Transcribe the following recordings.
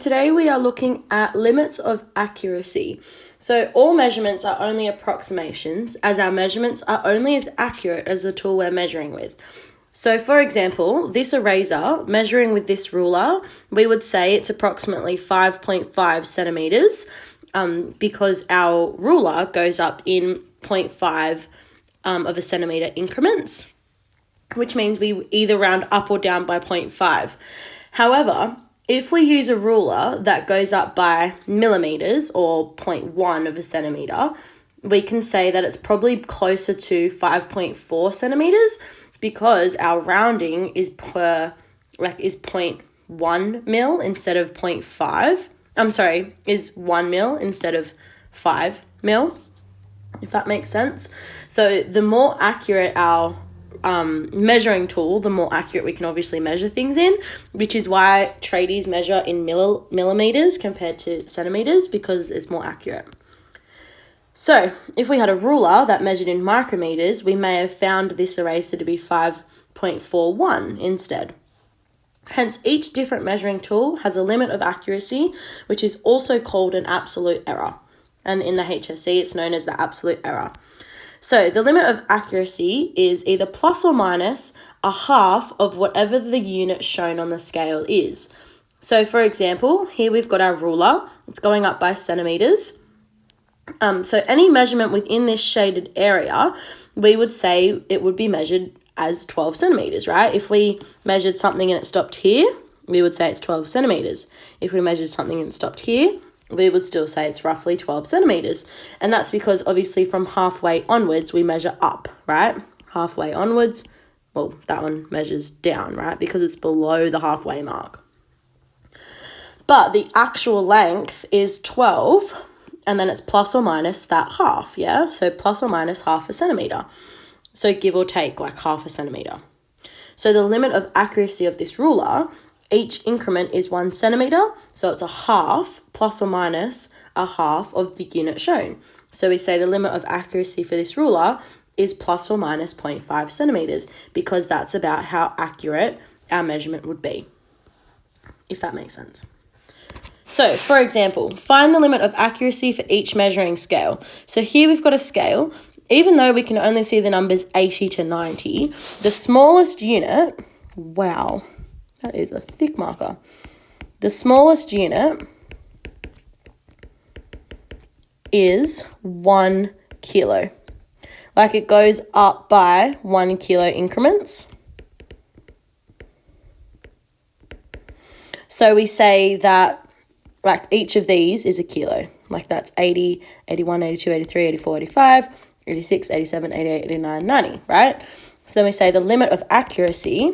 Today we are looking at limits of accuracy. So all measurements are only approximations, as our measurements are only as accurate as the tool we're measuring with. So for example, this eraser, measuring with this ruler, we would say it's approximately 5.5 centimeters because our ruler goes up in 0.5 of a centimeter increments, which means we either round up or down by 0.5. However, if we use a ruler that goes up by millimeters or 0.1 of a centimeter, we can say that it's probably closer to 5.4 centimeters because our rounding is 0.1 mil instead of 0.5. Is 1 mil instead of 5 mil, if that makes sense. So the more accurate our measuring tool, the more accurate we can obviously measure things in, which is why tradies measure in millimeters compared to centimeters, because it's more accurate. So if we had a ruler that measured in micrometers, we may have found this eraser to be 5.41 instead. Hence, each different measuring tool has a limit of accuracy, which is also called an absolute error. And in the HSC, it's known as the absolute error. So the limit of accuracy is either plus or minus a half of whatever the unit shown on the scale is. So for example, here we've got our ruler. It's going up by centimeters. So any measurement within this shaded area, we would say it would be measured as 12 centimeters, right? If we measured something and it stopped here, we would say it's 12 centimeters. If we measured something and it stopped here, we would still say it's roughly 12 centimeters. And that's because obviously from halfway onwards, we measure up, right? Halfway onwards, well, that one measures down, right? Because it's below the halfway mark. But the actual length is 12, and then it's plus or minus that half, yeah? So plus or minus half a centimeter. So give or take like half a centimeter. So the limit of accuracy of this ruler, each increment is 1 centimeter, so it's a half plus or minus a half of the unit shown. So we say the limit of accuracy for this ruler is plus or minus 0.5 centimeters because that's about how accurate our measurement would be, if that makes sense. So, for example, find the limit of accuracy for each measuring scale. So here we've got a scale. Even though we can only see the numbers 80 to 90, the smallest unit, wow, that is a thick marker. The smallest unit is 1 kilo. Like it goes up by 1 kilo increments. So we say that like each of these is a kilo. Like that's 80, 81, 82, 83, 84, 85, 86, 87, 88, 89, 90, right? So then we say the limit of accuracy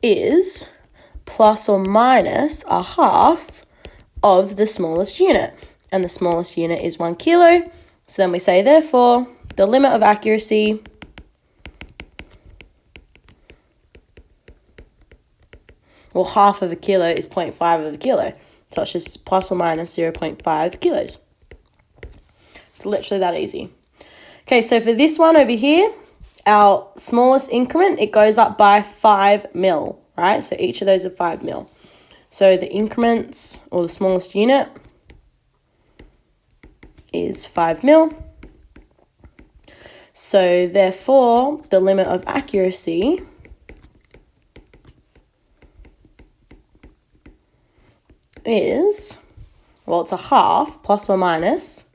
is plus or minus a half of the smallest unit. And the smallest unit is 1 kilo. So then we say, therefore, the limit of accuracy half of a kilo is 0.5 of a kilo. So it's just plus or minus 0.5 kilos. It's literally that easy. Okay, so for this one over here, our smallest increment, it goes up by 5 mil, right? So each of those are 5 mil. So the increments, or the smallest unit, is 5 mil. So therefore, the limit of accuracy is, well, it's a half plus or minus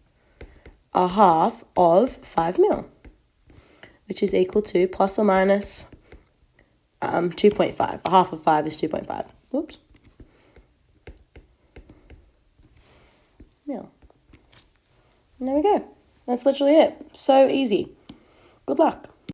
a half of 5 mil, which is equal to plus or minus 2.5. A half of 5 is 2.5. Whoops. Mil. And there we go. That's literally it. So easy. Good luck.